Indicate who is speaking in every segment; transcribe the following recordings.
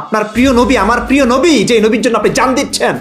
Speaker 1: আপনার প্রিয় নবী, আমার প্রিয় নবী, যে নবীর জন্য আপনি জান দিচ্ছেন,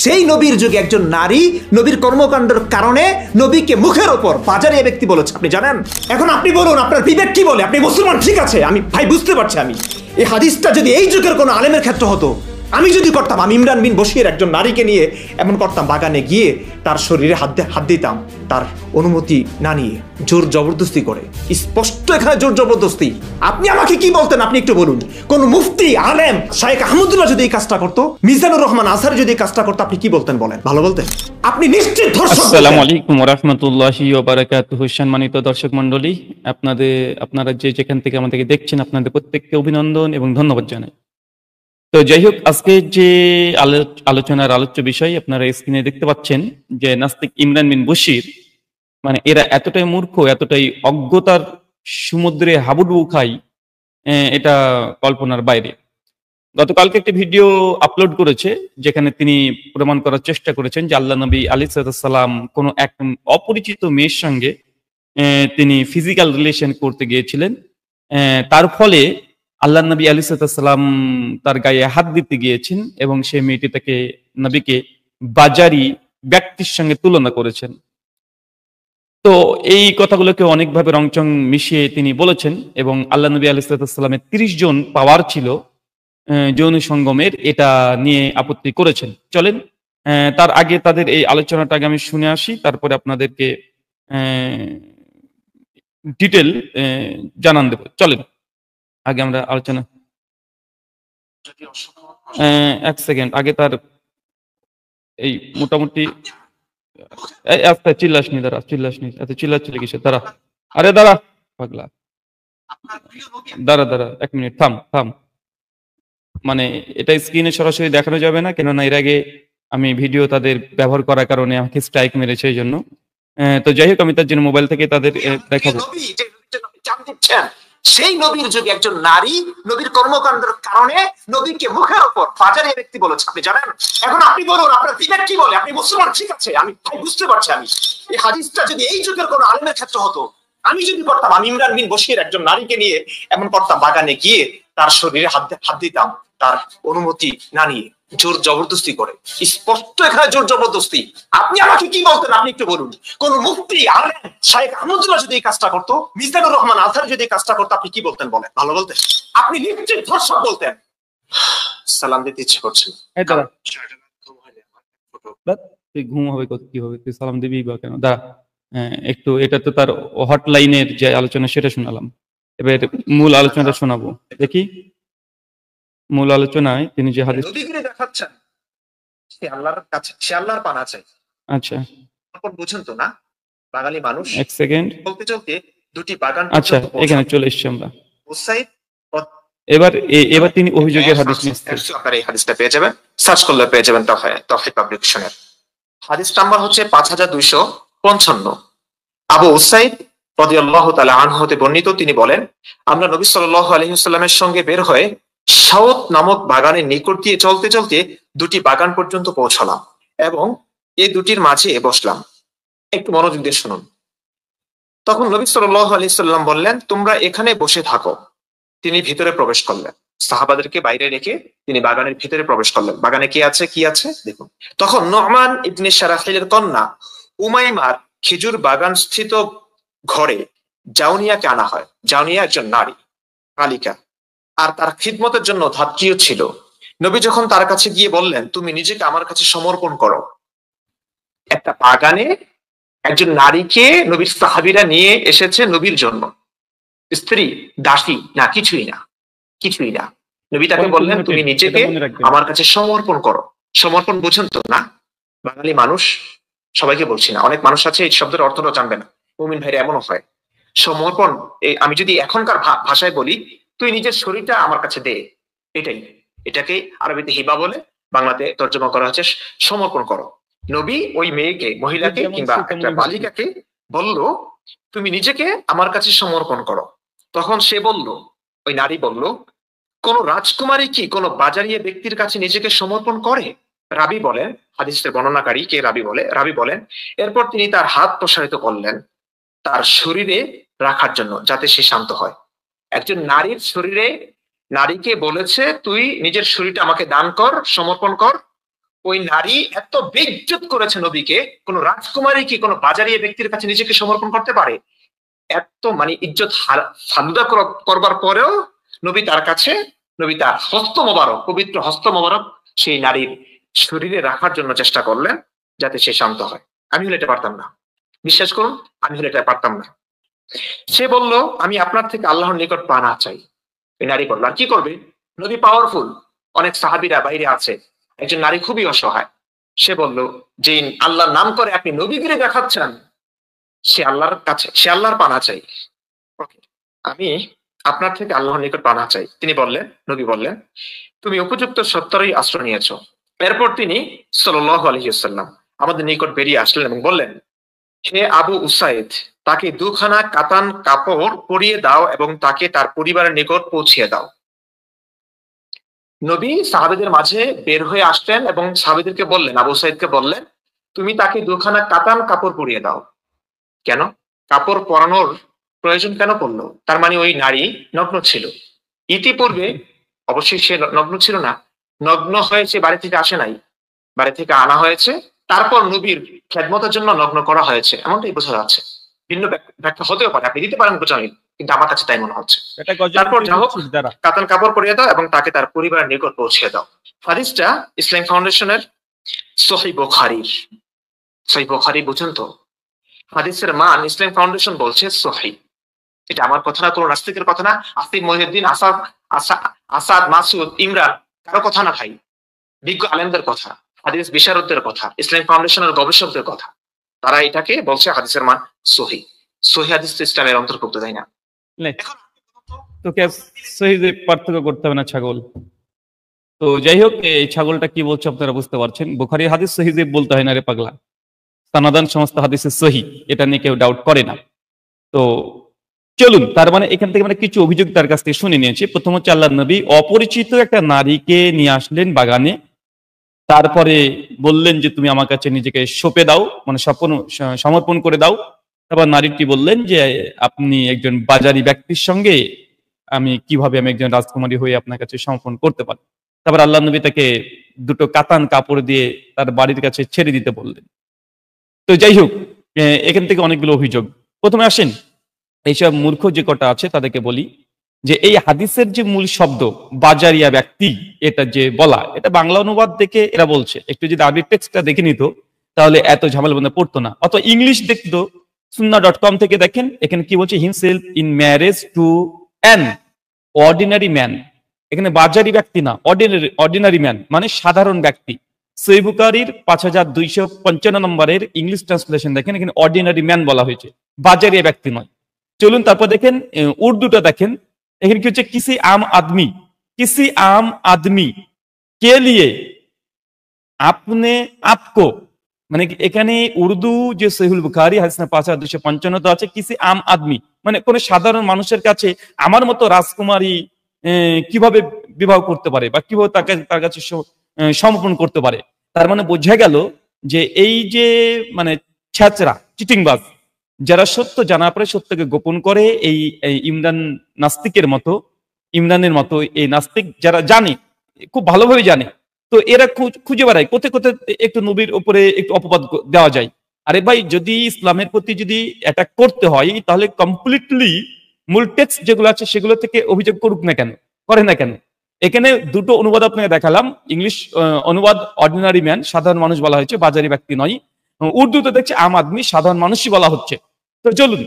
Speaker 1: সেই নবীর যুগে একজন নারী নবীর কর্মকাণ্ডের কারণে নবীকে মুখের ওপর বাজারিয়া ব্যক্তি বলেছে, আপনি জানেন? এখন আপনি বলুন, আপনার বিবেক কি বলে? আপনি মুসলমান, ঠিক আছে, আমি ভাই বুঝতে পারছি। আমি এই হাদিসটা যদি এই যুগের কোনো আলেমের ক্ষেত্রে হতো, আমি যদি করতাম, আমি ইমরান বিন বশির একজন নারীকে নিয়ে এমন করতাম, বাগানে গিয়ে তার শরীরে হাত দিতাম, তার অনুমতি না নিয়ে, জোর জবরদস্তি করে। স্পষ্ট এখানে জোর জবরদস্তি। আপনি আমাকে কি বলতেন? আপনি একটু বলুন। কোন মুফতি, আলেম, শাইখ আহমদুল্লাহ যদি এই কাজটা করতো, মিজানুর রহমান আজহারি যদি এই কাজটা করতো, আপনি কি বলতেন বলেন? ভালো বলতেন? আপনি নিশ্চিত ধর্ষক।
Speaker 2: আসসালামু আলাইকুম ওয়া রাহমাতুল্লাহি ওয়া বারাকাতুহু। সম্মানিত দর্শক মণ্ডলী, আপনারা যেখান থেকে আমাদেরকে দেখছেন, আপনাদের প্রত্যেককে অভিনন্দন এবং ধন্যবাদ জানাই। তো যাই হোক, আজকে যে আলোচনার আলোচ্য বিষয় আপনারা স্ক্রিনে দেখতে পাচ্ছেন, যে নাস্তিক ইমরান বিন বশির, মানে এরা এতটাই মূর্খ, এতটাই অজ্ঞতার সমুদ্রে হাবুডুবু খায়, এটা কল্পনার বাইরে। গতকালকে একটি ভিডিও আপলোড করেছে, যেখানে তিনি প্রমাণ করার চেষ্টা করেছেন যে আল্লাহ নবী আলাইহিস সালাম কোনো এক অপরিচিত মেয়ের সঙ্গে তিনি ফিজিক্যাল রিলেশন করতে গিয়েছিলেন। তার ফলে আল্লাহ নবী আলাইহিস সালাম তার গায়ে হাত দিতে গিয়েছেন এবং সেই মেয়েটি তাকে, নবীকে বাজারি ব্যক্তির সঙ্গে তুলনা করেছেন। তো এই কথাগুলোকে অনেকভাবে রংচং মিশিয়ে তিনি বলেছেন এবং আল্লাহ নবী আলাইহিস সালামের 30 জন পাওয়ার ছিল যৌন সঙ্গমের, এটা নিয়ে আপত্তি করেছেন। চলেন তার আগে তাদের এই আলোচনাটা আগে আমি শুনে আসি, তারপরে আপনাদেরকে ডিটেল জানান দেব। চলেন আগে আমরা আলোচনা, এক সেকেন্ড আগে তার এই মোটামুটি আস্তে চিল্লাসনি, এত চিল্লাচ্ছিল কিসে? দাঁড়া, আরে দাঁড়া পাগলা, দাঁড়া 1 মিনিট, থাম। মানে এটা স্ক্রিনে সরাসরি দেখানো যাবে না, কেননা এর আগে আমি ভিডিও তাদের ব্যবহার করার কারণে আমাকে স্ট্রাইক মেরেছে, এই জন্য। তো যাই হোক, আমি তার জন্য মোবাইল থেকে তাদের দেখাবো।
Speaker 1: সেই নবীর যুগে একজন নারী নবীর কর্মকাণ্ডের কারণে নবীকে মুখের ওপর বাজারিয়া ব্যক্তি বলেছে, আপনি জানেন? এখন আপনি বলুন, আপনার বিবেক কি বলে? আপনি মুসলমান, ঠিক আছে, আমি ভাই বুঝতে পারছি। আমি এই হাদিসটা যদি এই যুগের কোনো আলেমের ক্ষেত্রে হতো, আমি যদি করতাম, আমি ইমরান বিন বশির একজন নারীকে নিয়ে এমন করতাম, বাগানে গিয়ে তার শরীরে হাত দিতাম, তার অনুমতি না নিয়ে, জোর জবরদস্তি করে। স্পষ্ট এখানে জোর জবরদস্তি। আপনি আমাকে কি বলতেন? আপনি একটু বলুন। কোন মুফতি, আলেম, শাইখ আহমদুল্লাহ যদি এই কাজটা করতো, মিজানুর রহমান আজহারি যদি এই কাজটা করতো, আপনি কি বলতেন বলেন? ভালো বলতেন? আপনি নিশ্চিত ধর্ষক বলতেন। সালাম দিতে ইচ্ছে করছে।
Speaker 2: তুই ঘুম হবে কি হবে? তুই সালাম দিবি বা কেন? দাঁড়া একটু, এটা তো তার হটলাইনের যে আলোচনা সেটা শোনালাম, এবার মূল আলোচনাটা শোনাবো। দেখি মূল আলোচনায় তিনি যে হাদিস
Speaker 1: দেখাচ্ছেন, সে আল্লাহর কাছে, সে আল্লাহর পানা চাই।
Speaker 2: আচ্ছা,
Speaker 1: বুঝেন তো না বাঙালি মানুষ?
Speaker 2: 1 সেকেন্ড,
Speaker 1: চলতে দুটি বাগান।
Speaker 2: আচ্ছা, এখানে চলে এসছি আমরা। এবার তিনি অভিযোগের হাদিস নিয়ে
Speaker 1: আপনারা এই হাদিসটা পেয়ে যাবেন, সার্চ করলে পেয়ে যাবেন। তাওহীদ পাবলিকেশনের হাদিস নাম্বার হচ্ছে 5255। আবু উসাইদ রাদিয়াল্লাহু তাআলা আনহু হতে বর্ণিত, তিনি বলেন, আমরা নবী সাল্লাল্লাহু আলাইহি ওয়াসাল্লামের সঙ্গে বের হয়ে শাওত নামক বাগানের নিকট দিয়ে চলতে চলতে দুটি বাগান পর্যন্ত পৌঁছলাম এবং এই দুটির মাঝে বসলাম। একটু মনোযোগ দিয়ে শুনুন। তখন নবী সাল্লাল্লাহু আলাইহি ওয়াসাল্লাম বললেন, তোমরা এখানে বসে থাকো। তিনি ভিতরে প্রবেশ করলেন, সাহাবাদেরকে বাইরে রেখে তিনি বাগানের ভিতরে প্রবেশ করলেন। বাগানে কি আছে দেখুন। তখন নু'মান ইবনে শারাহিলের কন্যা উমাইমার খেজুর বাগান স্থিত ঘরে জাউনিয়াকে আনা হয়। জাউনিয়া একজন নারী, বালিকা, আর তার খিদমতের জন্য ধাত্রীয় ছিল। নবী যখন তার কাছে গিয়ে বললেন, তুমি নিজেকে আমার কাছে সমর্পণ করো। একটা বাগানে একজন নারীকে নবীর সাহাবীরা নিয়ে এসেছে নবীর জন্য, স্ত্রী, দাসী না, কিছুই না। নবী তাকে বললেন, তুমি নিজেকে আমার কাছে সমর্পণ করো। সমর্পণ বুঝেন তো না? বাঙালি মানুষ, সবাইকে বলছি না, অনেক মানুষ আছে এই শব্দের অর্থটা জানবে না। মুমিন ভাইরা এমনও হয়। সমর্পণ, আমি যদি এখনকার ভাষায় বলি, তুই নিজের শরীরটা আমার কাছে দে, এটাকে আরবিতে হিবা বলে, বাংলাতে তর্জমা করা হচ্ছে সমর্পণ করো। নবী ওই মেয়েকে, মহিলাকে কিংবা একটা বালিকাকে বলল, তুমি নিজেকে আমার কাছে সমর্পণ করো। তখন সে বলল, ওই নারী বলল, কোন রাজকুমারী কি কোন বাজারিয়া ব্যক্তির কাছে নিজেকে সমর্পণ করে? রাবি বলেন, হাদিসের বর্ণনাকারী কে রাবি বলেন, এরপর তিনি তার হাত প্রসারিত করলেন তার শরীরে রাখার জন্য, যাতে সে শান্ত হয়। একজন নারীর শরীরে নারীকে বলেছে তুই নিজের শরীরটা আমাকে দান কর, সমর্পণ কর। ওই নারী এত বেইজ্জত করেছে নবীকে, কোন রাজকুমারী কি কোনো বাজারিয়া ব্যক্তির কাছে নিজেকে সমর্পণ করতে পারে? এত মানে ইজ্জত ফালুদা করবার পরেও নবী তার কাছে, নবী তার হস্ত মোবারক, পবিত্র হস্ত মোবারক সেই নারীর শরীরে রাখার জন্য চেষ্টা করলেন যাতে সে শান্ত হয়। আমি হলে এটা পারতাম না, বিশ্বাস করুন, আমি হলে এটা পারতাম না। সে বলল আমি আপনার থেকে আল্লাহর নিকট পানা চাই। ওই নারী বলল, আর কি করবে? নবী পাওয়ারফুল, অনেক সাহাবীরা বাইরে আছে, একজন নারী খুবই অসহায়। সে বলল যে আল্লাহর নাম করে আপনি নবীগিরি দেখাচ্ছেন, সে আল্লাহর কাছে, সে আল্লাহর পানা চাই। ওকে, আমি আপনার থেকে আল্লাহর নিকট পানা চাই। তিনি বললেন, নবী বললেন, তুমি উপযুক্ত সত্তরই আশ্রয় নিয়েছো। এরপর তিনি সাল্লাল্লাহু আলাইহি ওয়াসাল্লাম আমাদের নিকট বেরিয়ে আসলেন এবং বললেন, হে আবু উসাইদ, তাকে দুখানা কাতান কাপড় পরিয়ে দাও এবং তাকে তার পরিবারের নিকট পৌঁছিয়ে দাও। নবী সাহাবেদের মাঝে বের হয়ে আসলেন এবং সাহাবেদেরকে বললেন, আবু সাইদকে বললেন, তুমি তাকে দুখানা কাতান কাপড় পরিয়ে দাও। কেন কাপড় পরানোর প্রয়োজন কেন পড়লো? তার মানে ওই নারী নগ্ন ছিল ইতিপূর্বে। অবশ্যই সে নগ্ন ছিল না, নগ্ন হয়েছে বাড়ি থেকে আসে নাই, বাড়ি থেকে আনা হয়েছে, তারপর নবীর খেদমতের জন্য নগ্ন করা হয়েছে, এমনটাই বোঝা যাচ্ছে। ভিন্ন ব্যাখ্যা হতেও পারে, আপনি দিতে পারেন বোঝানি, কিন্তু আমার কাছে তাই মনে হচ্ছে। তারপর যা হোক, কাতান কাপড় পরিয়ে দাও এবং তাকে তার পরিবারের নিকট পৌঁছে দাও। হাদিসটা ইসলাম ফাউন্ডেশনের সহিহ বুখারীর। সহিহ বুখারী বুঝেন তো? হাদিসের মান ইসলাম ফাউন্ডেশন বলছে সহিহ। এটা আমার কথা না, কোনো নাস্তিকের কথা না, আসিফ মহিউদ্দিন, আসাদ, মাসুদ, ইমরান, কারো কথা না ভাই, বিজ্ঞ আলেমদের কথা, হাদিস বিশারদদের কথা, ইসলাম ফাউন্ডেশনের গবেষকদের কথা। তারা এটাকে বলছে হাদিসের মান সহিহ। সহিহ হাদিস তো ইসলামের অন্তর্ভুক্ত, তাই না?
Speaker 2: তোকে সহিহ পার্থক্য করতে হবে না ছাগল। তো যাই হোক, এই ছাগলটা কি বলছে আপনারা বুঝতে পারছেন। বুখারী হাদিস সহিহ বলতে হয় না রে পাগলা, সানাদান সমস্ত হাদিসের সহিহ, এটা নিয়ে কেউ ডাউট করে না। তো চলুন, তার মানে এখান থেকে মানে কিছু অভিযোগ তার কাছ থেকে শুনে নিয়েছি। প্রথম হচ্ছে আল্লাহর নবী অপরিচিত একটা নারীকে নিয়ে আসলেন বাগানে, তারপরে বললেন যে তুমি আমার কাছে নিজেকে সঁপে দাও, মানে সমর্পণ করে দাও। তারপর নারীটি বললেন যে আপনি একজন বাজারি ব্যক্তির সঙ্গে আমি একজন রাজকুমারী হয়ে আপনার কাছে সমর্পণ করতে পারি। তারপর আল্লাহ নবী তাকে দুটো কাতান কাপড় দিয়ে তার বাড়ির কাছে ছেড়ে দিতে বললেন। তো যাই হোক, এখান থেকে অনেকগুলো অভিযোগ। প্রথমে আসেন, এইসব মূর্খ যে কটা আছে তাদেরকে বলি যে এই হাদিসের যে মূল শব্দ বাজারিয়া ব্যক্তি, এটা যে বলা, এটা বাংলা অনুবাদ দেখে এরা বলছে। একটু যদি আরবি টেক্সটটা দেখে নিত তাহলে এত ঝামেলা বন্ধে পড়তো না। অত ইংলিশ দেখতো, sunna.com থেকে দেখেন, এখানে কি বলছে, himself in marriage to an ordinary man. এখানে বাজারি ব্যক্তি না, অর্ডিনারি ম্যান মানে সাধারণ ব্যক্তি। সহিহ বুখারীর 5255 নম্বরের ইংলিশ ট্রান্সলেশন দেখেন, এখানে অর্ডিনারি ম্যান বলা হয়েছে, বাজারিয়া ব্যক্তি নয়। চলুন তারপর দেখেন উর্দুটা দেখেন, এখানে কি হচ্ছে, কিসি আম আদমি, কিসি আম আদমি কে লিয়ে আপনে আপকো, মানে এখানে উর্দু যে সহিহুল বুখারী হাদিস 5255 আছে, কিসি আম আদমি মানে কোন সাধারণ মানুষের কাছে আমার মতো রাজকুমারী কিভাবে বিবাহ করতে পারে বা কিভাবে তার কাছে সমর্পণ করতে পারে। তার মানে বোঝা গেল যে এই যে মানে ছ্যাচরা চিটিংবাজ, যারা সত্য জানার পরে সত্যকে গোপন করে, এই ইমরান নাস্তিকের মতো, ইমরানের মতো এই নাস্তিক যারা জানে, খুব ভালোভাবে জানে, তো এরা খুঁজে বেড়ায় কোথায় কোথায় একটু নবীর উপরে একটু অপবাদ দেওয়া যায়। আরে ভাই, যদি ইসলামের প্রতি যদি অ্যাটাক করতে হয় তাহলে কমপ্লিটলি মূল টেক্সট যেগুলো আছে সেগুলো থেকে অভিযোগ করুক না কেন, করে না কেন? এখানে দুটো অনুবাদ আপনাকে দেখালাম। ইংলিশ অনুবাদ অর্ডিনারি ম্যান, সাধারণ মানুষ বলা হয়েছে, বাজারি ব্যক্তি নয়। উর্দুতে দেখছে আম আদমি, সাধারণ মানুষই বলা হচ্ছে। তো চলুন,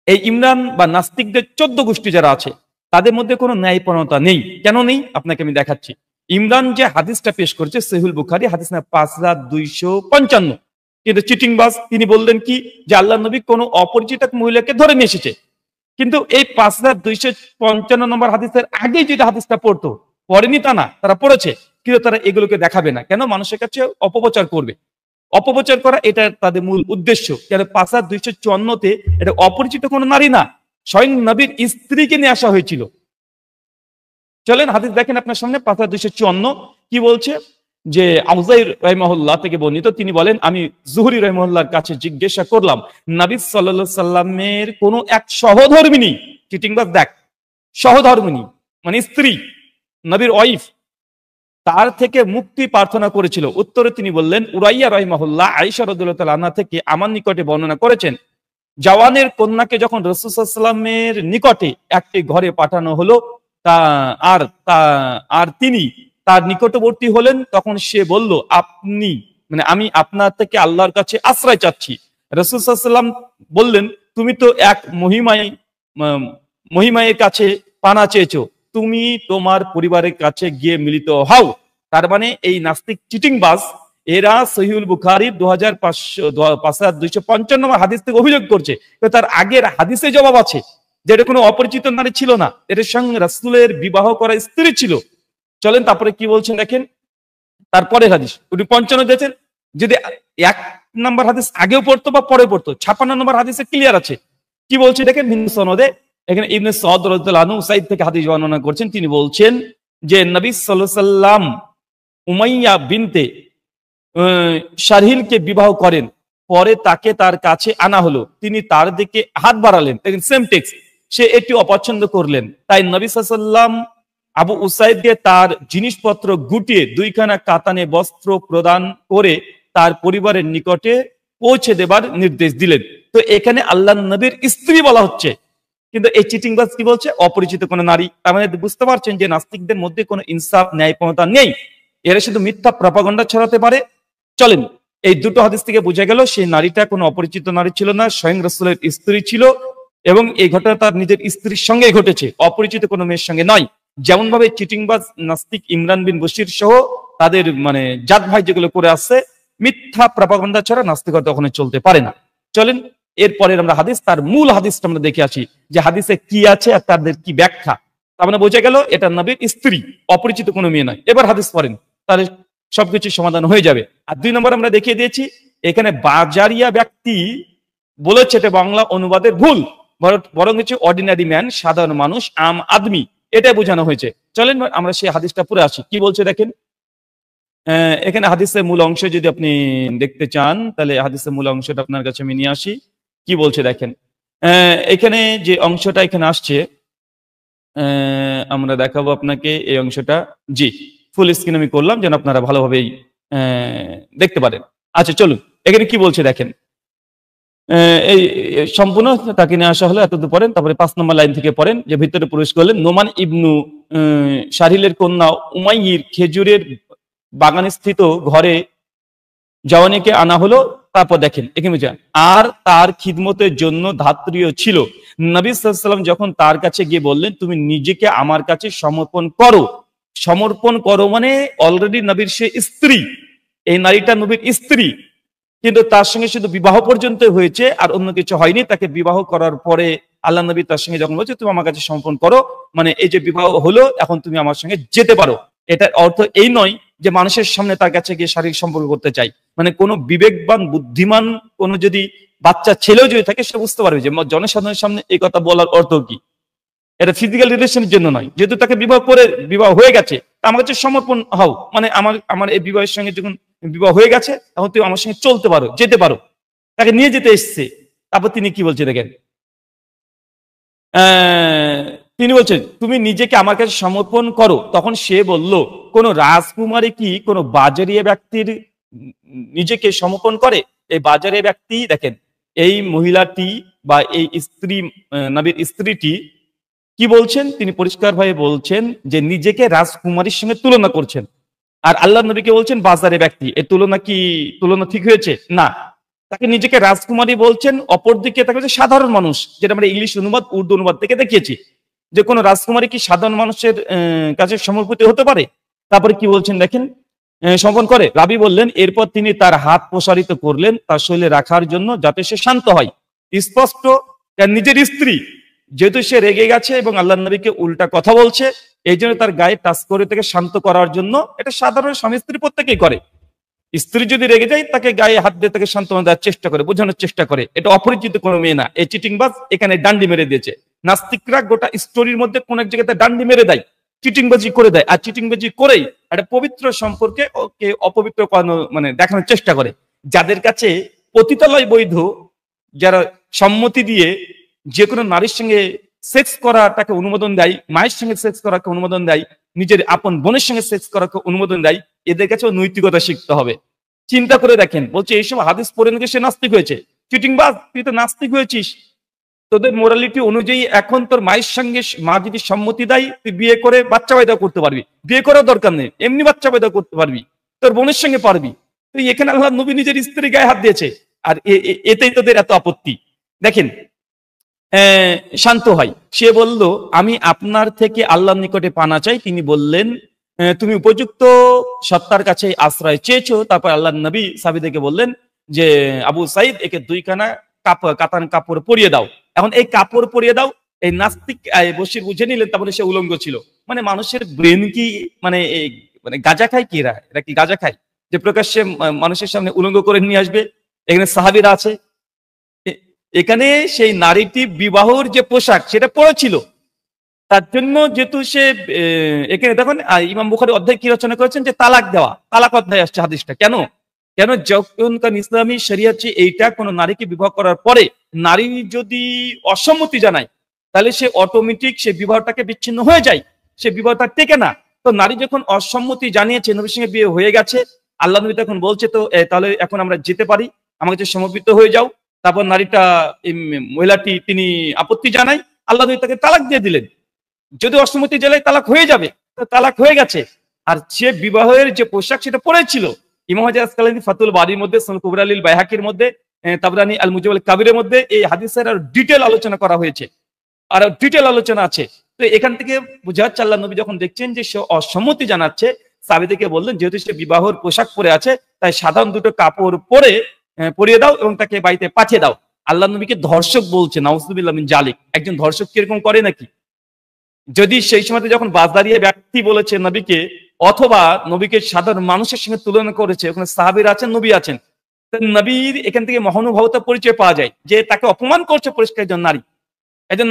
Speaker 2: এই ইমরান বা নাস্তিকদের 14 গোষ্ঠী যারা আছে তাদের মধ্যে কোনো ন্যায়পরণতা নেই। কেন নেই আপনাকে আমি দেখাচ্ছি। ইমরান যে হাদিসটা পেশ করেছে সহিহুল বুখারী হাদিস না 5255, কিন্তু চিটিংবাজ তিনি বললেন কি যে আল্লাহ নবী কোনো অপরিচিত মহিলাকে ধরে নিয়ে এসেছে। কিন্তু এই 5255 নম্বর হাদিসের আগেই যেটা হাদিসটা পড়তো, পড়েনি তা না, তারা পড়েছে, কিন্তু তারা এগুলোকে দেখাবে না কেন? মানুষের কাছে অপপ্রচার করবে। অপপ্রচার করা এটা তাদের মূল উদ্দেশ্য। কেন 5254-তে এটা অপরিচিত কোনো নারী না, স্বয়ং নবীর স্ত্রীকে নিয়ে আসা হয়েছিল। চলেন হাদিস দেখেন আপনার সামনে, 5254 কি বলছে যে আউজাই রাহিমাহুল্লাহ থেকে বর্ণিত, তিনি বলেন আমি জুহরি রাহিমাহুল্লাহর কাছে জিজ্ঞাসা করলাম নবী সাল্লাল্লাহু আলাইহি সাল্লামের কোন এক সহধর্মিণী, চিটিংবাজ দেখ, সহধর্মিণী মানে স্ত্রী, নবীর ওয়াইফ, তার থেকে মুক্তি প্রার্থনা করেছিল। উত্তরে তিনি বললেন, উরাইয়া রাহিমাহুল্লাহ আয়েশা রাদিয়াল্লাহু তাআলা আনহা থেকে আমার নিকটে বর্ণনা করেছেন, জওয়ানের কন্যাকে যখন রাসূল সাল্লাল্লাহু আলাইহি ওয়াসাল্লামের নিকটে একটি ঘরে পাঠানো হলো, আর তিনি তার নিকটবর্তী হলেন, তখন সে বলল, আমি আপনার থেকে আল্লাহর কাছে আশ্রয় চাচ্ছি। রাসূল সাল্লাল্লাহু আলাইহি ওয়াসাল্লাম বললেন, তুমি তো এক মহিমায়ের কাছে পানা চেয়েছো, তুমি তোমার পরিবারের কাছে গিয়ে মিলিত হও। তার মানে এই নাস্তিক চিটিংবাজ এরা সহিহুল বুখারীর 5255 হাদিস থেকে অভিযোগ করছে। তার আগের হাদিসে জবাব আছে যে এটা কোনো অপরিচিত নারী ছিল না, এর সঙ্গে রাসূলের বিবাহ করা স্ত্রী ছিল। চলেন তারপরে কি বলছেন দেখেন, তারপরে হাদিস উনি 55 দিয়েছেন। যদি 1 নম্বর হাদিস আগেও পড়তো বা পরে পড়তো, 56 নম্বর হাদিসে ক্লিয়ার আছে কি বলছে দেখেন। ভিন্ন সনদে এখানে ইবনে সাউদ রাদিয়াল্লাহু আনহু সাইদ থেকে হাদিস বর্ণনা করছেন। তিনি বলছেন যে নবী সাল্লাল্লাহু আলাইহি সাল্লাম উমাইয়া বিনতে শারহিলকে বিবাহ করেন, পরে তাকে তার কাছে আনা হলো, তিনি তার দিকে হাত বাড়ালেন, সেম টেক্সট, সে এটি অপছন্দ করলেন। তাই নবী সাল্লাল্লাহু আলাইহি সাল্লাম আবু উসাইদকে তার জিনিসপত্র গুটিয়ে 2খানা কাতানে বস্ত্র প্রদান করে তার পরিবারের নিকটে পৌঁছে দেবার নির্দেশ দিলেন। তো এখানে আল্লাহর নবীর স্ত্রী বলা হচ্ছে, কিন্তু এই চিটিংবাজ কি বলছে, অপরিচিত কোন নারী। তার মানে বুঝতে পারছেন যে নাস্তিকদের মধ্যে কোনো ইনসাফ ন্যায়পূর্ণতা নেই, এরা শুধু মিথ্যা প্রপাগান্ডা ছড়াতে পারে। চলেন, এই দুটো হাদিস থেকে বোঝা গেল সেই নারীটা কোনো অপরিচিত নারী ছিল না, স্বয়ং রাসূলের স্ত্রী ছিল, এবং এই ঘটনা তার নিজের স্ত্রীর সঙ্গে ঘটেছে, অপরিচিত কোনো মেয়ের সঙ্গে নয়। যেমন ভাবে চিটিংবাজ নাস্তিক ইমরান বিন বশির সহ তাদের জাত ভাই যেগুলো করে আসছে, মিথ্যা প্রপাগান্ডা ছাড়া নাস্তিকতা কখনো চলতে পারে না। চলেন এরপরে আমরা হাদিস, তার মূল হাদিসটা আমরা দেখে আসি যে হাদিসে কি আছে আর তাদের কি ব্যাখ্যা। তার মানে বোঝা গেল এটা নবীর স্ত্রী, অপরিচিত কোনো মেয়ে নয়। এবার হাদিস পড়েন, তাহলে সবকিছু সমাধান হয়ে যাবে। আর 2 নম্বর আমরা দেখিয়ে দিয়েছি, এখানে বাজারিয়া ব্যক্তি বলেছে এটা বাংলা অনুবাদের ভুল, বরং হচ্ছে অর্ডিনারি ম্যান, সাধারণ মানুষ, আম আদমি, এটাই বোঝানো হয়েছে। চলেন আমরা সেই হাদিসটা পড়ে আসি, কি বলছে দেখেন। এখানে হাদিসের মূল অংশ যদি আপনি দেখতে চান, তাহলে হাদিসের মূল অংশটা আপনার কাছে আমি নিয়ে আসি। কি বলছে দেখেন, এখানে যে অংশটা এখানে আসছে, আমরা দেখাবো আপনাকে এই অংশটা। জি, ফুল স্ক্রিন আমি করলাম যেন আপনারা ভালোভাবেই দেখতে পারেন। আচ্ছা চলুন, এখানে কি বলছে দেখেন। এই সম্পূর্ণ তাকে নিয়ে আসা হলো, এতদূর পড়েন, তারপরে 5 নম্বর লাইন থেকে পড়েন যে ভিতরে প্রবেশ করলেন। নোমান ইবনু শারহিলের কন্যা উমাইয়ির খেজুরের বাগানে স্থিত ঘরে জওয়ানিকে আনা হলো। তারপর দেখেন এখানে আর তার খিদমতের জন্য ধাত্রীয় ছিল। নবী সাল্লাল্লাহু আলাইহি ওয়াসাল্লাম যখন তার কাছে গিয়ে বললেন, তুমি নিজেকে আমার কাছে সমর্পণ করো। সমর্পণ করো মানে অলরেডি নবীর সে স্ত্রী, এই নারীটা নবীর স্ত্রী, কিন্তু তার সঙ্গে শুধু বিবাহ পর্যন্ত হয়েছে আর অন্য কিছু হয়নি। তাকে বিবাহ করার পরে আল্লাহ নবী তার সঙ্গে যখন বলছে তুমি আমার কাছে সমর্পণ করো, মানে এই যে বিবাহ হলো, এখন তুমি আমার সঙ্গে যেতে পারো। এটার অর্থ এই নয় যে মানুষের সামনে তার কাছে গিয়ে শারীরিক সম্পর্ক করতে চাই। মানে কোনো বিবেকবান বুদ্ধিমান কোনো যদি বাচ্চা ছেলেও যদি থাকে, সে বুঝতে পারবে যে জনসাধারণের সামনে এই কথা বলার অর্থ কি। এটা ফিজিক্যাল রিলেশনের জন্য নয়, যেহেতু তাকে বিবাহ হয়ে গেছে, আমার কাছে সমর্পণ হও, মানে আমার এই বিবাহের সঙ্গে যখন বিবাহ হয়ে গেছে, তখন তুমি আমার সঙ্গে চলতে পারো, যেতে পারো। তাকে নিয়ে যেতে এসছে। তারপর তিনি কি বলছে দেখেন, তিনি বলছেন তুমি নিজেকে আমার কাছে সমর্পণ করো। তখন সে বলল, কোন রাজকুমারী কি কোন বাজারিয়া ব্যক্তির নিজেকে সমর্পণ করে? এই বাজারিয়া ব্যক্তি দেখেন, এই মহিলাটি বা এই স্ত্রী, নবীর স্ত্রীটি কি বলছেন, তিনি পরিষ্কারভাবে বলছেন যে নিজেকে রাজকুমারীর সঙ্গে তুলনা করছেন। আর আল্লাহ নবীকে বলছেন বাজারে ব্যক্তি। এই তুলনা ঠিক হয়েছে না। তাকে নিজেকে রাজকুমারী বলছেন, অপরদিকে তাকে বলছে সাধারণ মানুষ, যেটা আমরা ইংলিশ অনুবাদ, উর্দু অনুবাদ থেকে দেখিয়েছি যে কোন রাজকুমারী কি সাধারণ মানুষের কাছে সমর্পিত হতে পারে? তারপরে কি বলছেন দেখেন, সমর্পণ করে। রাবি বললেন, এরপর তিনি তার হাত প্রসারিত করলেন তার শরীরে রাখার জন্য, যাতে সে শান্ত হয়। স্পষ্ট তার নিজের স্ত্রী, যেহেতু সে রেগে গেছে এবং আল্লাহ নবীকে উল্টা কথা বলছে, এই জন্য তার গায়ে টাচ করে তাকে শান্ত করার জন্য। এটা সাধারণ স্বামী স্ত্রী প্রত্যেকেই করে। স্ত্রী যদি রেগে যায়, তাকে গায়ে হাত দিয়ে তাকে সান্ত্বনা দেওয়ার চেষ্টা করে, বোঝানোর চেষ্টা করে। এটা অপরিচিত কোনো মেয়ে না। এই চিটিংবাজ এখানে ডান্ডি মেরে দিয়েছে। নাস্তিকরা গোটা স্টোরির মধ্যে কোন এক জায়গাতে ডান্ডি মেরে দেয়, চিটিংবাজি করে দেয়, আর চিটিংবাজি করেই একটা পবিত্র সম্পর্কে ওকে অপবিত্র করানো, মানে দেখানোর চেষ্টা করে। যাদের কাছে পতিতালয় বৈধ, যারা সম্মতি দিয়ে যে কোনো নারীর সঙ্গে সেক্স করাটাকে অনুমোদন দেয়, মায়ের সঙ্গে সেক্স করাকে অনুমোদন দেয়, নিজের আপন বোনের সঙ্গে সেক্স করাকে অনুমোদন দেয়, এদের কাছেও নৈতিকতা শিখতে হবে। চিন্তা করে দেখেন, বলছে এইসব হাদিস পড়ে নাকি সে নাস্তিক হয়েছে। চিটিংবাজ, তুই তো নাস্তিক হয়েছিস। তোদের মোরালিটি অনুযায়ী এখন তোর মায়ের সঙ্গে মা যদি সম্মতি দেয়, তুই বিয়ে করে বাচ্চা পয়দা করতে পারবি, বিয়ে করার দরকার নেই, এমনি বাচ্চা পয়দা করতে পারবি, তোর বোনের সঙ্গে পারবি। তুই এখানে আল্লাহ নবী নিজের স্ত্রী গায়ে হাত দিয়েছে, আর এতেই তোদের এত আপত্তি। দেখেন, শান্ত হয়। সে বলল, আমি আপনার থেকে আল্লাহর নিকটে পানা চাই। তিনি বললেন, তুমি উপযুক্ত সত্তার কাছে আশ্রয় চেয়েছো। তারপর আল্লাহ নবী সাহাবীদেরকে বললেন যে, আবু সাইদ, একে দুইখানা কাতান কাপড় পরিয়ে দাও। এখন এই কাপড় পরিয়ে দাও, এই নাস্তিক বশির বুঝে নিলেন, তারপরে সে উলঙ্গ ছিল। মানে মানুষের ব্রেন কি, মানে মানে গাঁজা খায় কি এরা কি গাঁজা খায় যে প্রকাশ্যে মানুষের সামনে উলঙ্গ করে নিয়ে আসবে? এখানে সাহাবীরা আছে, এখানে সেই নারীটি বিবাহর যে পোশাক সেটা পরেছিল, তার জন্য যেহেতু সে এখানে দেখুন ইমাম বুখারী অধ্যায় কি রচনা করেছেন যে তালাক দেওয়া, তালাক অধ্যায় আসছে হাদিসটা। কেন কেন যখন ইসলামী শরিয়াত এইটা কোন নারীকে বিবাহ করার পরে নারী যদি অসম্মতি জানায়, তাহলে সে অটোমেটিক সে বিবাহটাকে বিচ্ছিন্ন হয়ে যায়, সে বিবাহটা টেকে না। তো নারী যখন অসম্মতি জানিয়েছে, নবীর সঙ্গে বিয়ে হয়ে গেছে, আল্লাহ নবী তখন বলছে, তো তাহলে এখন আমরা যেতে পারি, আমার কাছে সমর্পিত হয়ে যাও। তারপর নারীটা, মহিলাটি তিনি আপত্তি জানায়, আল্লাহ নবী তাকে তালাক দিয়ে দিলেন। যদি অসম্মতি জেলায় তালাক হয়ে যাবে, তো তালাক হয়ে গেছে। আর সে বিবাহের যে পোশাক সেটা পরেছিল। ইমাম হাজার আসকালানী ফাতুল বারির মধ্যে, সুনান কুবরা লিল বাইহাকির মধ্যে, তাবরানী আল মুজাম আল কাবিরের মধ্যে এই হাদিসের আর ডিটেল আলোচনা করা হয়েছে, আর ডিটেল আলোচনা আছে। তো এখান থেকে বোঝা যাচ্ছে আল্লাহ নবী যখন দেখছেন যে সে অসম্মতি জানাচ্ছে, সাহাবীদেরকে বললেন, যেহেতু সে বিবাহের পোশাক পরে আছে, তাই সাধারণ দুটো কাপড় পরিয়ে দাও এবং তাকে বাড়িতে পাঠিয়ে দাও। আল্লাহ নবীকে ধর্ষক বলছে, নাউজুবিল্লাহ মিন জালিক। একজন ধর্ষক কিরকম করে নাকি? যদি সেই সময় যখন বাজারিয়া ব্যক্তি বলেছে নবীকে, অথবা নবীকে সাধারণ মানুষের সঙ্গে তুলনা করেছে, ওখানে সাহাবীরা আছেন, নবী আছেন, নবীর এখান থেকে মহানুভবতা পরিচয় পাওয়া যায় যে তাকে অপমান করছে পরিষ্কার একজন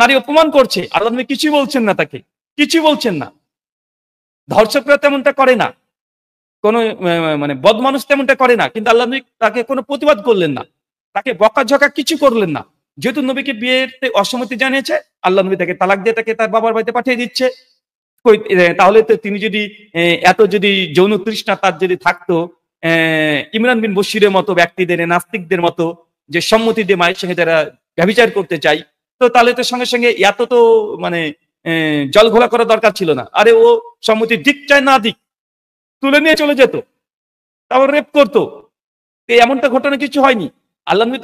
Speaker 2: নারী অপমান করছে, আল্লাহ নবী কিছুই বলছেন না, তাকে কিছুই বলছেন না। ধর্ষকরা তেমনটা করে না, কোন মানে বদমানুষ তেমনটা করে না, কিন্তু আল্লাহ নবী তাকে কোনো প্রতিবাদ করলেন না, তাকে বকাঝকা কিছু করলেন না। যেহেতু নবীকে বিয়েতে অসম্মতি জানিয়েছে, আল্লাহ নবী তাকে তালাক দিয়ে তাকে তার বাবার বাড়িতে পাঠিয়ে দিচ্ছে। তাহলে তো তিনি যদি এত যদি যৌন তৃষ্ণা তার যদি থাকতো, ইমরান বিন বশিরের মতো ব্যক্তিদের, নাস্তিকদের মতো, যে সম্মতি দিয়ে মায়ের সঙ্গে যারা ব্যভিচার করতে চাই, তো তাহলে তো সঙ্গে সঙ্গে এত তো মানে জল ঘোলা করা দরকার ছিল না। আরে ও সম্মতি দিক চায় না দিক, তুলে নিয়ে চলে যেত, তারপর রেপ করতো। এমনটা ঘটনা কিছু হয়নি। আল্লাহ নবী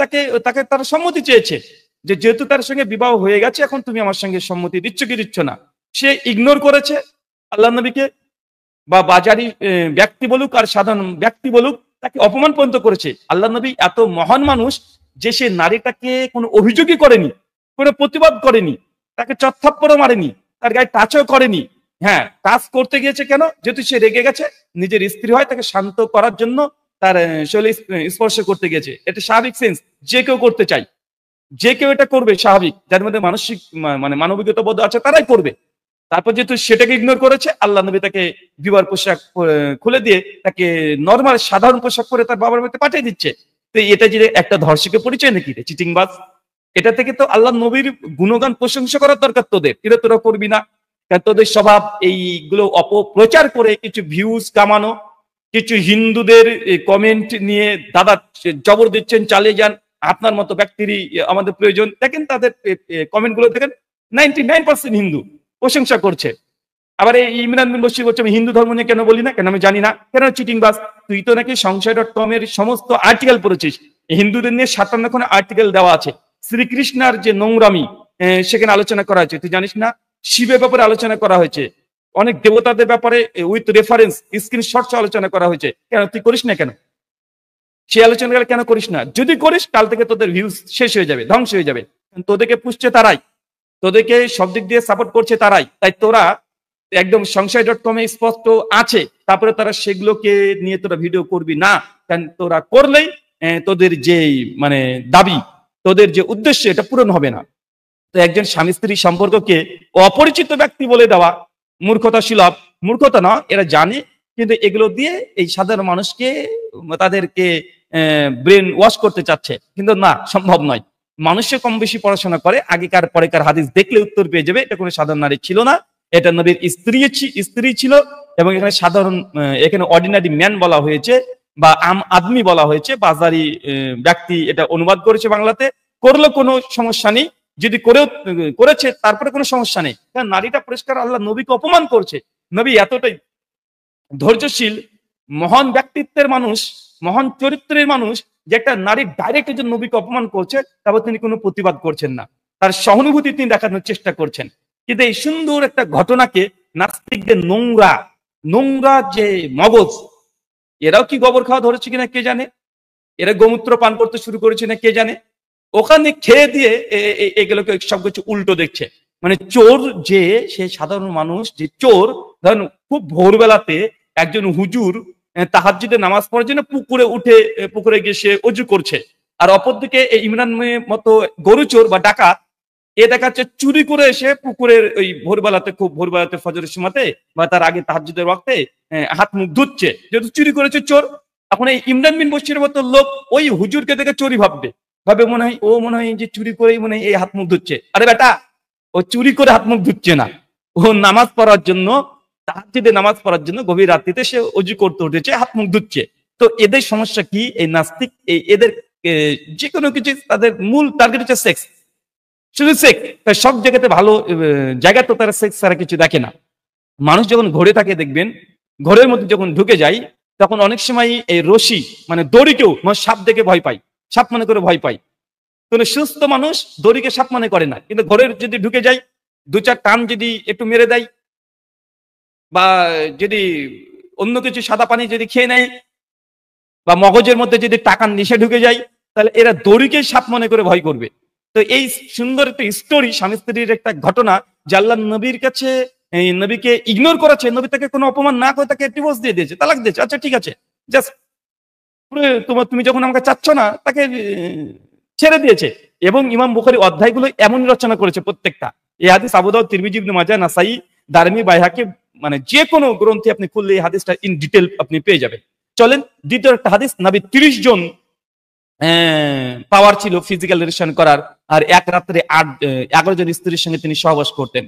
Speaker 2: তাকে তার সম্মতি চেয়েছে, যে যেহেতু তার সঙ্গে বিবাহ হয়ে গেছে, এখন তুমি আমার সঙ্গে সম্মতি দিচ্ছ কি দিচ্ছ না। সে ইগনোর করেছে আল্লাহ নবীকে, বা বাজারি ব্যক্তি বলুক আর সাধারণ ব্যক্তি বলুক, তাকে অপমান পর্যন্ত করেছে। আল্লাহ নবী এত মহান মানুষ যে সে নারীটাকে কোনো অভিযোগই করেনি, কোনো প্রতিবাদ করেনি, তাকে চত্থাপ্পড়ও মারেনি, তার গায়ে টাচও করেনি। হ্যাঁ, টাচ করতে গিয়েছে কেন? যেহেতু সে রেগে গেছে, নিজের স্ত্রী হয়, তাকে শান্ত করার জন্য তার শরীর স্পর্শ করতে গেছে। এটা স্বাভাবিক সেন্স, যে কেউ করতে চাই, যে কেউ এটা করবে স্বাভাবিক, যার মধ্যে মানসিক মানে মানবিকতা বোধ আছে তারাই করবে। তারপর যেহেতু সেটাকে ইগনোর করেছে, আল্লাহ নবী তাকে বিবাহ পোশাক খুলে দিয়ে তাকে নর্মাল সাধারণ পোশাক পরে তার বাবার বাড়িতে পাঠিয়ে দিচ্ছে। তো এটা যে একটা ধর্ষকের পরিচয় নাকি রে, চিটিংবাজ? এটা থেকে তো আল্লাহ নবীর গুণগান প্রশংসা করার দরকার তোদের, এটা তোরা করবি না। কারণ তোদের স্বভাব এইগুলো অপপ্রচার করে কিছু ভিউজ কামানো, কিছু হিন্দুদের কমেন্ট নিয়ে দাদা জবর দিচ্ছেন, চালিয়ে যান, আপনার মতো ব্যক্তিরই আমাদের প্রয়োজন। দেখেন তাদের কমেন্ট গুলো দেখেন, 99% হিন্দু প্রশংসা করছে। আবার এই ইমরান বিন বশির বলছে, আমি হিন্দু ধর্ম নিয়ে কেন বলি না, কেন আমি জানি না। কেন? চিটিংবাজ, তুই তো নাকি সংশয়.com এর সমস্ত আর্টিকেল পড়েছিস, হিন্দুদের নিয়ে 57 আর্টিকেল দেওয়া আছে। শ্রীকৃষ্ণার যে নোংরামি সেখানে আলোচনা করা হয়েছে, তুই জানিস না? শিবের ব্যাপারে আলোচনা করা হয়েছে, অনেক দেবতাদের ব্যাপারে উইথ রেফারেন্স স্ক্রিনশট আলোচনা করা হয়েছে। কেন তুই করিস না? কেন সেই আলোচনা কেন করিস না? যদি করিস, কাল থেকে তোদের ভিউজ শেষ হয়ে যাবে, ধ্বংস হয়ে যাবে। তোদেরকে পুষছে তারাই, তোদেরকে সব দিক দিয়ে সাপোর্ট করছে তারাই। তাই তোরা একদম সংশয়.com এ স্পষ্ট আছে, তারপরে তারা সেগুলোকে নিয়ে তোরা ভিডিও করবি না। কারণ তোরা করলেই তোদের যে মানে দাবি, তোদের যে উদ্দেশ্য, এটা পূরণ হবে না। তো একজন স্বামী স্ত্রী সম্পর্ককে অপরিচিত ব্যক্তি বলে দেওয়া মূর্খতা সুলভ। মূর্খতা না, এরা জানে, কিন্তু এগুলো দিয়ে এই সাধারণ মানুষকে তাদেরকে ব্রেন ওয়াশ করতে চাচ্ছে, কিন্তু না, সম্ভব নয়। মানুষে কম বেশি পড়াশোনা করে, আগেকার পরেকার হাদিস দেখলে উত্তর পেয়ে যাবে এটা কোনো সাধারণ নারী ছিল না, এটা নবীর স্ত্রী ছিল। এবং এখানে সাধারণ এখানে অর্ডিনারি ম্যান বলা হয়েছে বা আম আদমি বলা হয়েছে, বাজারি ব্যক্তি এটা অনুবাদ করেছে বাংলাতে। করলে কোনো সমস্যা নেই, যদি করেছে তারপরে কোনো সমস্যা নেই, কারণ নারীটা পরিষ্কার আল্লাহ নবীকে অপমান করছে। নবী এতটাই ধৈর্যশীল, মহান ব্যক্তিত্বের মানুষ, মহান চরিত্রের মানুষ, যে একটা নারী ডাইরেক্ট যে নবীকে অপমান করছে তারপর তিনি কোনো প্রতিবাদ করছেন না, তার সহানুভূতি তিনি দেখানোর চেষ্টা করছেন। কিন্তু এই সুন্দর একটা ঘটনাকে নাস্তিকদের নোংরা যে মগজ, এরাও কি গোবর খাওয়া ধরেছে কিনা কে জানে, এরা গোমূত্র পান করতে শুরু করেছে না কে জানে, ওখানে খেয়ে দিয়ে এগুলোকে সবকিছু উল্টো দেখছে। মানে চোর যে সে সাধারণ মানুষ, যে চোর ধরেন খুব ভোরবেলাতে একজন হুজুর তাহাজ্জুদে নামাজ পড়ার জন্য পুকুরে গিয়ে সে অজু করছে, আর অপরদিকে এই ইমরান মতো গরু চোর বা ডাকাত এ দেখাচ্ছে চুরি করে এসে পুকুরের ওই খুব ভোরবেলাতে ফজরের সময়তে বা তার আগে তাহাজ্জুদের ওয়াক্তে হাত মুখ ধুচ্ছে, যেহেতু চুরি করেছে চোর। এখন এই ইমরান বিন বশিরের মতো লোক ওই হুজুরকে দেখে চোরই ভাবে মনে হয় যে চুরি করেই মনে হয় এই হাত মুখ ধুচ্ছে। আরে বেটা, ও চুরি করে হাত মুখ ধুচ্ছে না, ও নামাজ পড়ার জন্য, তাহাজ্জুদে নামাজ পড়ার জন্য গভীর রাত্রিতে সে অজু করতে উঠেছে, হাত মুখ ধুচ্ছে। তো এদের সমস্যা কি? এই নাস্তিক এদের যে কোনো কিছু তাদের মূল টার্গেট হচ্ছে সেক্স, শুধু সেক্স। সব জায়গাতে ভালো জায়গা তো তারা সেক্স ছাড়া কিছু দেখে না। মানুষ যখন ঘরে থাকে দেখবেন, ঘরের মধ্যে যখন ঢুকে যায় তখন অনেক সময় এই রশি মানে দড়িকেও সাপ দেখে ভয় পায়, সাপ মনে করে ভয় পায়। কোনো সুস্থ মানুষ দড়িকে সাপ মনে করে না, কিন্তু ঘরের যদি ঢুকে যায়, দু চার টান যদি একটু মেরে দেয় বা যদি অন্য কিছু সাদা পানি যদি খেয়ে নেয় বা মগজের মধ্যে যদি টাকার নেশে ঢুকে যায়, তাহলে এরা দড়িকে সাপ মনে করে ভয় করবে। তো এই সুন্দর একটা স্টোরি, স্বামী স্ত্রীর একটা ঘটনা, যে আল্লাহ নবীর কাছে এই নবীকে ইগনোর করেছে, নবী তাকে কোনো অপমান না করে তাকে ডিভোর্স দিয়ে দিয়েছে, তালাক দিয়েছে। আচ্ছা ঠিক আছে, জাস্ট তুমি যখন আমাকে চাচ্ছ না, তাকে ছেড়ে দিয়েছে। এবং ইমাম বুখারী অধ্যায়গুলো এমনই রচনা করেছে প্রত্যেকটা। এই হাদিস আবু দাউদ, তিরমিজি, ইবনে মাজাহ, নাসাই, দারমি, বাইহাকি, মানে যে কোনো গ্রন্থে আপনি খুললে এই হাদিসটা ইন ডিটেল আপনি পেয়ে যাবেন। চলেন দ্বিতীয় একটা হাদিস। নবী 30 জন পাওয়ার ছিল ফিজিক্যাল রিলেশন করার, আর এক রাত্রে 11 জন স্ত্রীর সঙ্গে তিনি সহবাস করতেন।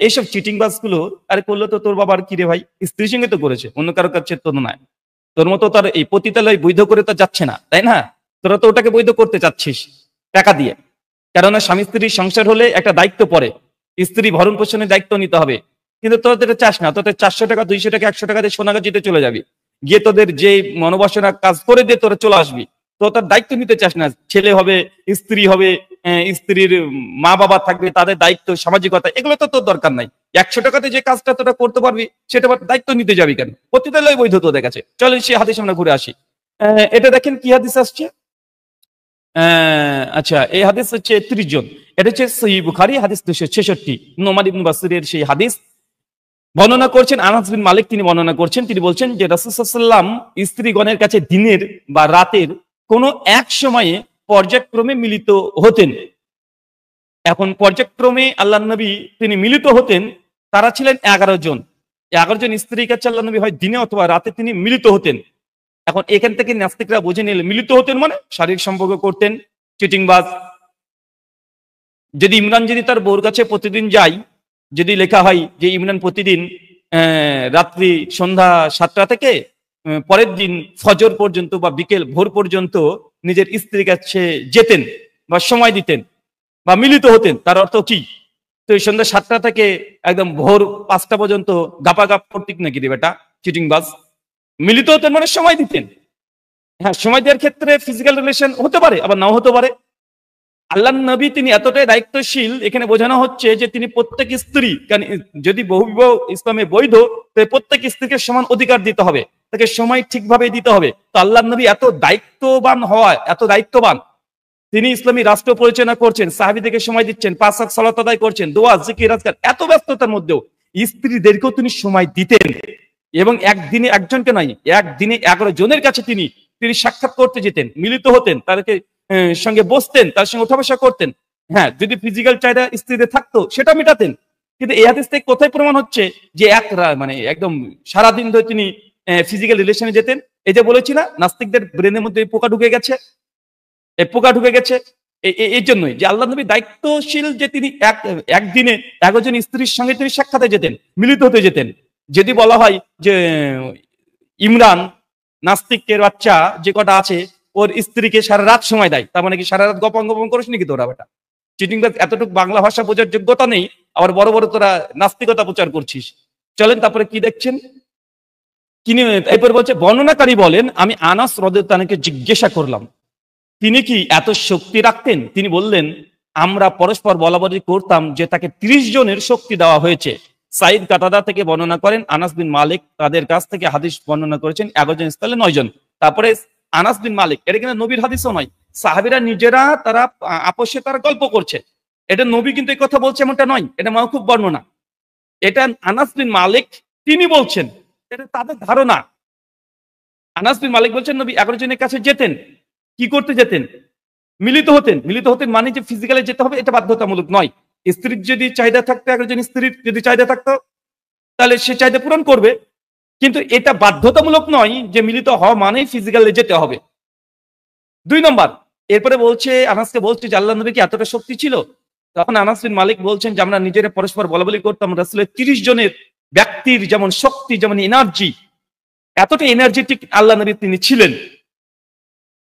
Speaker 2: এইসব চিটিং বাস গুলো আরে করলো তো তোর বাবার কি রে ভাই, স্ত্রীর সঙ্গে তো করেছে, অন্য কারো কাছে তো নয়। তোর মতো তার এই পতিতালয় বৈধ করে তো যাচ্ছে না, তাই না? তোরা তো ওটাকে বৈধ করতে চাচ্ছিস টাকা দিয়ে। কেননা স্বামী স্ত্রীর সংসার হলে একটা দায়িত্ব পড়ে, স্ত্রী ভরণ পোষণের দায়িত্ব নিতে হবে। কিন্তু তোরা তো এটা চাস না, তোদের 400 টাকা 200 টাকা 100 টাকা দিয়ে সোনাগাছিতে চলে যাবি, গিয়ে তোদের যে মনোবাসনা কাজ করে দিয়ে তোরা চলে আসবি। তো তার দায়িত্ব নিতে চাস না, ছেলে হবে, স্ত্রী হবে, স্ত্রীর মা বাবা থাকবে, তাদের দায়িত্ব, সামাজিকতা, এগুলো তো তোর দরকার নাই। 100 টাকাতে যে কাজটা তোরা করতে পারবি সেটা দায়িত্ব নিতে যাবি কেন? পতিতালয় বৈধ তোদের কাছে। চলেন সে হাদিস আমরা ঘুরে আসি। এটা দেখেন কি হাদিস আসছে। আচ্ছা, এই হাদিস হচ্ছে 30 জন, এটা হচ্ছে সহিহ বুখারী হাদিস 266। নোমান ইবনে বাসিরের সেই হাদিস বর্ণনা করছেন আনাস বিন মালিক, তিনি বর্ণনা করছেন, তিনি বলছেন যে রাসূল সাল্লাল্লাহু আলাইহি ওয়াসাল্লাম স্ত্রীগণের কাছে দিনের বা রাতের কোনো এক সময়ে পর্যায়ক্রমে মিলিত হতেন। এখন পর্যায়ক্রমে আল্লাহর নবী তিনি মিলিত হতেন, তারা ছিলেন 11 জন। 11 জন স্ত্রীর কাছে আল্লাহর নবী হয় দিনে অথবা রাতে তিনি মিলিত হতেন। এখন এখান থেকে নাস্তিকরা বুঝে নিলে মিলিত হতেন মানে শারীরিক সম্পর্ক করতেন, চিটিংবাজ। যদি ইমরান যদি তার বউর কাছে প্রতিদিন যায়, যদি লেখা হয় যে ইমরান প্রতিদিন রাত্রি সন্ধ্যা 7টা থেকে পরের দিন ফজর পর্যন্ত বা বিকেল ভোর পর্যন্ত নিজের স্ত্রীর কাছে যেতেন বা সময় দিতেন বা মিলিত হতেন, তার অর্থ কি? তো এই সন্ধ্যা 7টা থেকে একদম ভোর 5টা পর্যন্ত গাপাগাপ করতেন নাকি রে বেটা, চিটিংবাজ? মিলিত হতেন মানে সময় দিতেন। হ্যাঁ, সময় দেওয়ার ক্ষেত্রে ফিজিক্যাল রিলেশন হতে পারে, আবার নাও হতে পারে। আল্লাহ নবী তিনি এতটাই দায়িত্বশীল, এখানে বোঝানো হচ্ছে যে তিনি প্রত্যেক স্ত্রী, কারণ যদি বহুবিবাহ ইসলামে বৈধ, তাই প্রত্যেক স্ত্রীকে সমান অধিকার দিতে হবে, তাকে সময় ঠিকভাবে দিতে হবে। তো আল্লাহ নবী এত দায়িত্ববান হওয়ায়, এত দায়িত্ববান, তিনি ইসলামী রাষ্ট্র পরিচালনা করছেন, সাহাবীদেরকে সময় দিচ্ছেন, 5 ওয়াক্ত সালাত আদায় করছেন, দোয়া জিকির আজকার, এত ব্যস্ততার মধ্যেও স্ত্রীদেরকেও তিনি সময় দিতেন। এবং একদিনে একজনকে নয়, একদিনে 11 জনের কাছে তিনি সাক্ষাৎ করতে যেতেন, মিলিত হতেন, তাদেরকে সঙ্গে বসতেন, তার সঙ্গে উঠা বসা করতেন। হ্যাঁ, যদি ফিজিক্যাল চাহিদা স্ত্রীদের থাকতো সেটা মেটাতেন। কিন্তু এই হাদিস থেকে কোথায় প্রমাণ হচ্ছে যে মানে একদম সারাদিন ধরে তিনি ফিজিক্যাল রিলেশনে যেতেন? এই যে বলেছি না, নাস্তিকদের ব্রেনের মধ্যে পোকা ঢুকে গেছে, এই পোকা ঢুকে গেছে। এর জন্যই যে আল্লাহ নবী দায়িত্বশীল, যে তিনি একদিনে 11 জন স্ত্রীর সঙ্গে তিনি সাক্ষাতে যেতেন, মিলিত হতে যেতেন। যদি বলা হয় যে ইমরান নাস্তিকের বাচ্চা যে কটা আছে, ওর স্ত্রীকে সারা রাত সময় দেয়, তার মানে কি সারা রাত গোপন গোপন করিস নাকি তোরা বেটা? চিটিংবাজ, এতটুকু বাংলা ভাষা বোঝার যোগ্যতা নেই, আবার বড় বড় তোরা নাস্তিকতা প্রচার করছিস। চলেন তারপরে কি দেখছেন, এরপর বলছে, বর্ণনাকারী বলেন, আমি আনাস রাদিয়াল্লাহু আনহুকে জিজ্ঞাসা করলাম তিনি কি এত শক্তি রাখতেন? তিনি বললেন, আমরা পরস্পর বলাবলি করতাম যে তাকে 30 জনের শক্তি দেওয়া হয়েছে। সাইদ কাতাদা থেকে বর্ণনা করেন, আনাস বিন মালিক তাদের কাছ থেকে হাদিস বর্ণনা করেছেন 11 জন স্থলে 9 জন। তারপরে আনাস বিন মালিক, এটা কিন্তু নবীর হাদিসও নয়, সাহাবীরা নিজেরা তারা আপোষে তারা গল্প করছে, এটা নবী কিন্তু এই কথা বলছে এমনটা নয়, এটা মাওকুফ বর্ণনা। এটা আনাস বিন মালিক তিনি বলছেন, এটা তাদের ধারণা। আনাস বিন মালিক বলছেন নবী 11 জনের কাছে যেতেন, কি করতে যেতেন? মিলিত হতেন। মিলিত হতেন মানে যে ফিজিক্যালি যেতে হবে, এটা বাধ্যতামূলক নয়। স্ত্রীর যদি চাহিদা থাকতো, 11 জন স্ত্রীর যদি চাহিদা থাকতো, তাহলে সে চাহিদা পূরণ করবে, কিন্তু এটা বাধ্যতামূলক নয় যে মিলিত হওয়া মানে ফিজিক্যালি যেতে হবে। 2 নম্বর, এরপরে বলছে, আনাসকে বলছে যে আল্লাহ নবী কি এতটা শক্তি ছিল? তখন আনাস বিন মালিক বলছেন যে আমরা নিজেরা পরস্পর বলাবলি করতাম, রাসূলের 30 জনের ব্যক্তির যেমন শক্তি, যেমন এনার্জি, এতটা এনার্জেটিক আল্লাহ নবী তিনি ছিলেন।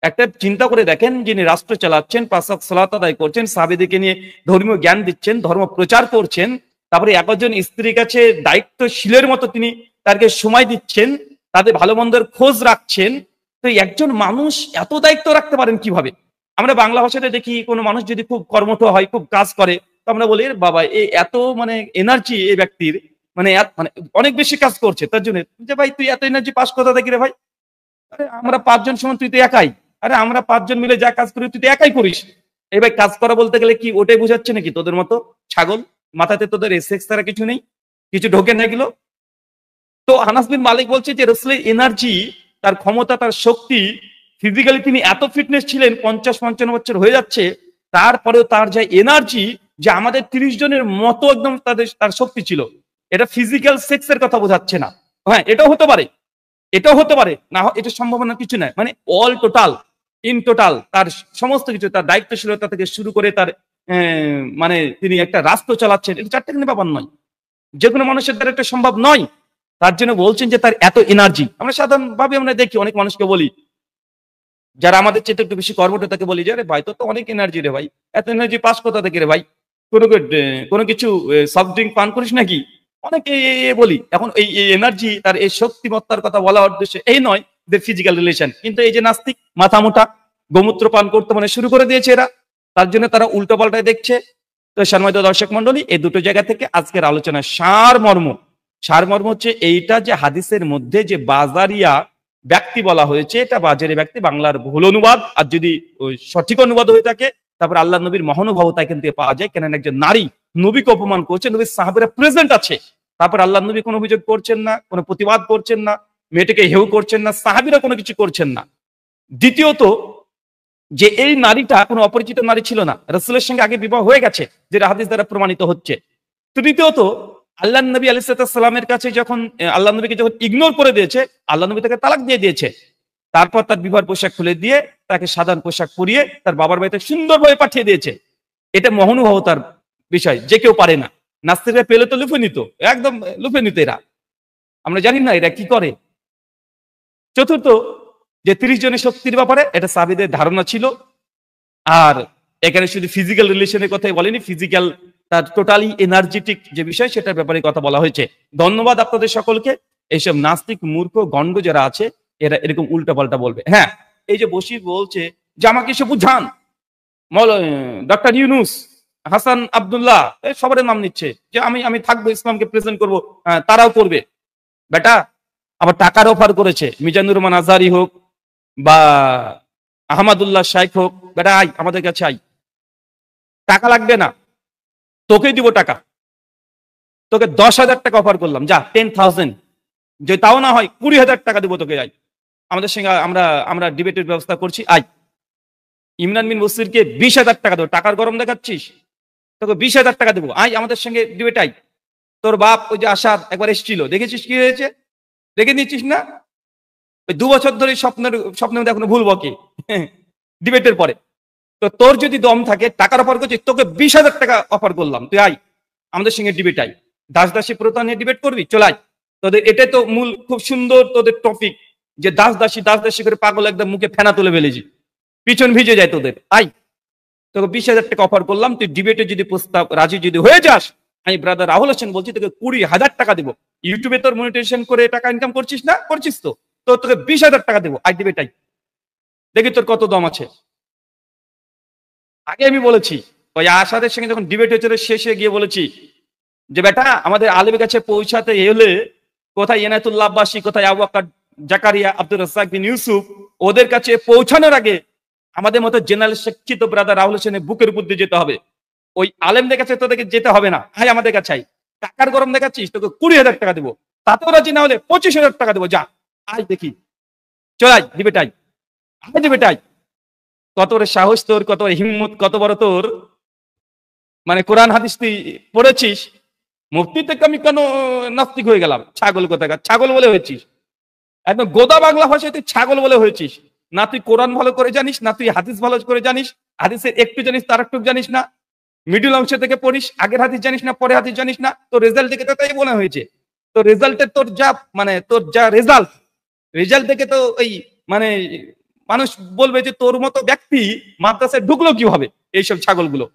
Speaker 2: একটা চিন্তা করে দেখেন, যিনি রাষ্ট্র চালাচ্ছেন, 5 ওয়াক্ত সালাত আদায় করছেন, সাহাবীদেরকে নিয়ে ধর্মীয় জ্ঞান দিচ্ছেন, ধর্ম প্রচার করছেন, তারপরে 11 জন স্ত্রীর কাছে দায়িত্বশীলের মতো তিনি তাদেরকে সময় দিচ্ছেন, তাদের ভালো মন্দের খোঁজ রাখছেন। তো একজন মানুষ এত দায়িত্ব রাখতে পারেন কিভাবে? আমরা বাংলা ভাষাতে দেখি, কোনো মানুষ যদি খুব কর্মঠ হয়, খুব কাজ করে, তো আমরা বলি বাবা এই এত মানে এনার্জি এই ব্যক্তির, মানে মানে অনেক বেশি কাজ করছে, তার জন্য যে ভাই তুই এত এনার্জি পাস কোথা থেকে রে ভাই? আরে আমরা 5 জন সমান, তুই তো একাই। আরে আমরা 5 জন মিলে যা কাজ করি তুই তো একাই করিস। এই ভাই কাজ করা বলতে গেলে কি ওটাই বোঝাচ্ছে নাকি তোদের মতো ছাগল? মাথাতে তোদের এসেক্স ছাড়া কিছু নেই, কিছু ঢোকে না এগুলো? তো আনাস বিন মালিক বলছে যে রাসূলের এনার্জি, তার ক্ষমতা, তার শক্তি, ফিজিক্যালি তিনি এত ফিটনেস ছিলেন, 50-55 বছর হয়ে যাচ্ছে, তারপরেও তার যে এনার্জি, যে আমাদের 30 জনের মতো একদম তার শক্তি ছিল। এটা ফিজিক্যাল সেক্সের কথা বোঝাচ্ছে না। হ্যাঁ, এটাও হতে পারে, এটাও হতে পারে না, এটা সম্ভাবনা কিছু নাই। মানে অল টোটাল, ইন টোটাল তার সমস্ত কিছু, তার দায়িত্বশীলতা থেকে শুরু করে তার মানে তিনি একটা রাষ্ট্র চালাচ্ছেন, এটা চারটে কিন্তু ব্যাপার নয়, যে কোনো মানুষের দ্বারা এটা সম্ভব নয়। তার জন্য বলছেন যে তার এত এনার্জি। আমরা সাধারণভাবে আমরা দেখি অনেক মানুষকে বলি, যারা আমাদের চেয়ে একটু বেশি কর্মঠ, তাকে বলি যে আরে ভাই তোর তো অনেক এনার্জি রে ভাই, এত এনার্জি পাস কোথা থেকে রে ভাই? কোনো কিছু সফট ড্রিঙ্ক পান করিস নাকি? অনেকে বলি। এখন এই এনার্জি, তার এই শক্তিমত্তার কথা বলা উদ্দেশ্য এই নয় যে ফিজিক্যাল রিলেশন, কিন্তু এই যে নাস্তিক মাথা মোটা, গোমূত্র পান করতে মানে শুরু করে দিয়েছে এরা, তার জন্য তারা উল্টো পাল্টায় দেখছে। তো সম্মানিত দর্শক মন্ডলী, এই দুটো জায়গা থেকে আজকের আলোচনার সারমর্ম হচ্ছে এইটা, যে হাদিসের মধ্যে যে বাজারিয়া ব্যক্তি বলা হয়েছে, এটা বাজারি ব্যক্তি বাংলার ভুল অনুবাদ, আর যদি সঠিক অনুবাদ হয়ে থাকে তারপর আল্লাহ নবীর মহানুভবতা এখান থেকে পাওয়া যায়। কেন একজন নারী নবীকে অপমান করছে, নবীর সাহাবীরা প্রেজেন্ট আছে, তারপর আল্লাহ নবী কোনো অভিযোগ করছেন না, কোনো প্রতিবাদ করছেন না, মেয়েটাকে হেউ করছেন না, সাহাবীরা কোনো কিছু করছেন না। দ্বিতীয়ত, যে এই নারীটা কোনো অপরিচিত নারী ছিল না, রাসূলের সঙ্গে আগে বিবাহ হয়ে গেছে, যেটা হাদিস দ্বারা প্রমাণিত হচ্ছে। তৃতীয়ত, আল্লাহ নবী আলাইহিস সালামের কাছে যখন আল্লাহ নবীকে যখন ইগনোর করে দিয়েছে, আল্লাহ নবী তাকে তালাক দিয়ে দিয়েছে। তারপর তার বিবাহ পোশাক খুলে দিয়ে তাকে সাধারণ পোশাক পরিয়ে তার বাবার বাড়িতে সুন্দরভাবে পাঠিয়ে দিয়েছে। এটা মহানুভবতার বিষয়, যে কেউ পারে না। নাস্তিকরা পেলে তো লুফে নিত, একদম লুফে নিত এরা। আমরা জানি না এরা কি করে। চতুর্থ, যে 30 জনের শক্তির ব্যাপারে এটা সাহাবীদের ধারণা ছিল। আর এখানে শুধু ফিজিক্যাল রিলেশনের কথাই বলেনি, ফিজিক্যাল তার টোটালি এনার্জেটিক যে বিষয়, সেটার ব্যাপারে কথা বলা হয়েছে। ধন্যবাদ আপনাদের সকলকে। এইসব নাস্তিক মূর্খ গণ্ড যারা আছে, এরা এরকম উল্টাপাল্টা বলবে। হ্যাঁ, এই যে বশির বলছে যে আমাকে এসে বুঝান, ডক্টর ইউনুস, হাসান আব্দুল্লাহ, সবার নাম নিচ্ছে যে আমি থাকবো, ইসলামকে প্রেজেন্ট করবো, তারাও করবে। বেটা, আবার টাকার অফার করেছে, মিজানুর রহমান আজহারি হোক বা আহমদুল্লাহ শাইখ হোক, বেটা আই আমাদের কাছে আই, টাকা লাগবে না, তোকেই দিব টাকা, তোকে 10,000 টাকা অফার করলাম, যা 10,000, যে তাও না হয় 20,000 টাকা দিব তোকে, আই আমাদের সঙ্গে, আমরা ডিবেটের ব্যবস্থা করছি, আই। ইমরান বিন বসিরকে 20,000 টাকা দেবো, টাকার গরম দেখাচ্ছিস, তোকে 20,000 টাকা দেবো, আই আমাদের সঙ্গে ডিবেট আই। তোর বাপ ওই যে আসাদ একবার এসেছিল, দেখেছিস কি হয়েছে, দেখে নিচ্ছিস না? ওই 2 বছর ধরে স্বপ্নের মধ্যে এখনো ভুলবো কি ডিবেটের পরে। তো তোর যদি দম থাকে, টাকার অফার করছিস, তোকে 20,000 টাকা অফার করলাম, তুই আয় আমাদের সঙ্গে ডিবেট আই, দাস দাসী প্রথা নিয়ে ডিবেট করবি, চলাই। তোদের এটাই তো মূল, খুব সুন্দর তোদের টপিক, যে দাস দাসী করে পাগল একদম মুখে ফেনা তুলে ফেলেছি, পিছন ভিজে যায় তোদের। আই, তোকে 20,000 টাকা অফার করলাম, তুই ডিবেটে যদি প্রস্তাব রাজি যদি হয়ে যাস, আমি ব্রাদার রাহুল হোসেন বলছি তোকে 20,000 টাকা দেবো। ইউটিউবে তোর মনিটাইজেশন করে টাকা ইনকাম করছিস না, করছিস তো, তো তোকে 20,000 টাকা দেবো, আই ডিবেট আই, দেখি তোর কত দম আছে। আগে আমি বলেছি, ওই আসাদের সঙ্গে যখন ডিবেট হয়েছিল শেষে গিয়ে বলেছি যে বেটা আমাদের আলেমের কাছে পৌঁছাতে এলে কোথায় এনায়েতুল্লাহ আব্বাসী, কোথায় আবু বকর জাকারিয়া, আব্দুর রাজ্জাক বিন ইউসুফ, ওদের কাছে পৌঁছানোর আগে আমাদের মতো জেনারেল শিক্ষিত ব্রাদার রাহুল হোসেনের বুকের উপর দিয়ে যেতে হবে। ওই আলেমদের কাছে তোদেরকে যেতে হবে না, হাই আমাদের কাছে আই। টাকার গরম দেখাচ্ছিস, তোকে 20,000 টাকা দেবো, তাতেও রাজি না হলে 25,000 টাকা দেবো, যা আই দেখি, চল I debate I, I debate I. কত বড় সাহস তোর, কত বড় হিম্মত, কত বড় তোর, মানে কোরআন হাদিস তুই পড়েছিস, মুফতি থেকে আমি কেন নাস্তিক হয়ে গেলাম, ছাগল কোথাকার, ছাগল বলে হয়েছিস, একদম গোদা বাংলা ভাষায় তুই ছাগল বলে হয়েছিস। না তুই কোরআন ভালো করে জানিস, না তুই হাদিস ভালো করে জানিস, হাদিসের একটু জানিস, তার একটু জানিস না, মিডল অংশ থেকে পড়িস, আগের হাদিস জানিস না, পরে হাদিস জানিস না, তোর রেজাল্ট দেখে তো তাই মনে হয়েছে। তো রেজাল্টের তোর যা মানে তোর যা রেজাল্ট দেখে তো এই মানে মানুষ বলবে যে তোর মতো ব্যক্তি মাদ্রাসায় ঢুকলো কিভাবে, এইসব ছাগলগুলো।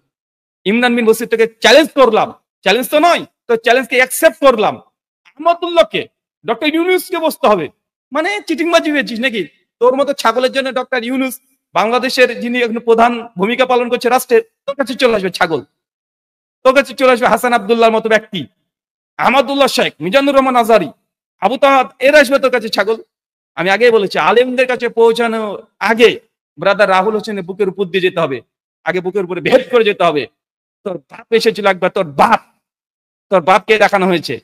Speaker 2: ইমরান বিন বসির থেকে চ্যালেঞ্জ করলাম, চ্যালেঞ্জ তো নয়, তো চ্যালেঞ্জকে অ্যাকসেপ্ট করলাম, আহমদুল্লাহকে, ডক্টর ইউনুসকে বসতে হবে, মানে চিটিংবাজি হয়েছিস নাকি? তোর মতো ছাগলের জন্য ডক্টর ইউনুস, বাংলাদেশের যিনি এখন প্রধান ভূমিকা পালন করছে রাষ্ট্রের, তোর কাছে চলে আসবে ছাগল, তোর কাছে চলে আসবে হাসান আব্দুল্লাহর মতো ব্যক্তি, আহমদুল্লাহ শেখ, মিজানুর রহমান আজারি, আবু তাহাদ, এরা আসবে তোর কাছে ছাগল। আমি আগেই বলেছি, আলেমদের কাছে পৌঁছানো আগে ব্রাদার রাহুল হোসেনের বুকের উপর দিয়ে যেতে হবে, আগে বুকের উপরে ভেদ করে যেতে হবে। তোর বাপ এসেছিল একবার, তোর বাপকে দেখানো হয়েছে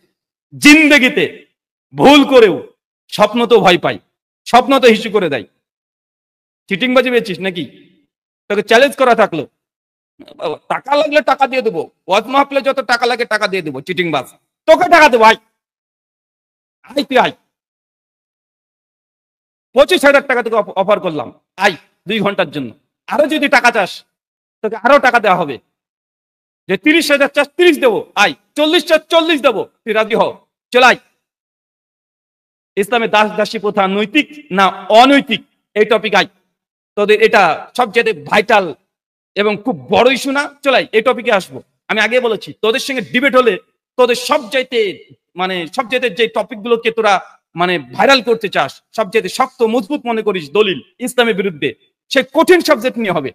Speaker 2: জিন্দেগিতে ভুল করেও, স্বপ্ন তো ভয় পাই, স্বপ্ন তো হিসু করে দেয়। চিটিংবাজি পেয়েছিস নাকি? তোকে চ্যালেঞ্জ করা থাকলো, টাকা লাগলে টাকা দিয়ে দেবো, ওয়াজ মাহফিলে যত টাকা লাগে টাকা দিয়ে দেবো, চিটিংবাজ, তোকে টাকা দেবো, আই আই তুই আই, 25,000 টাকা তোকে অফার করলাম, আই 2 ঘন্টার জন্য। আরো যদি টাকা চাস তোকে আরো টাকা দেওয়া হবে, যে 30,000 চাস 30 দেবো, আই 40 চাস 40 দেবো, তুই রাজি হ, চলাই। ইসলামে দাস দাসী প্রথা নৈতিক না অনৈতিক, এই টপিক আই, তোদের এটা সবচেয়ে ভাইটাল এবং খুব বড় ইস্যু না, চলাই এই টপিকে আসবো। আমি আগে বলেছি তোদের সঙ্গে ডিবেট হলে তোদের সবচাইতে যে টপিক গুলোকে তোরা মানে ভাইরাল করতে চাস, সবচাইতে শক্ত মজবুত মনে করিস দলিল ইসলামের বিরুদ্ধে, সে কঠিন সাবজেক্ট নিয়ে হবে,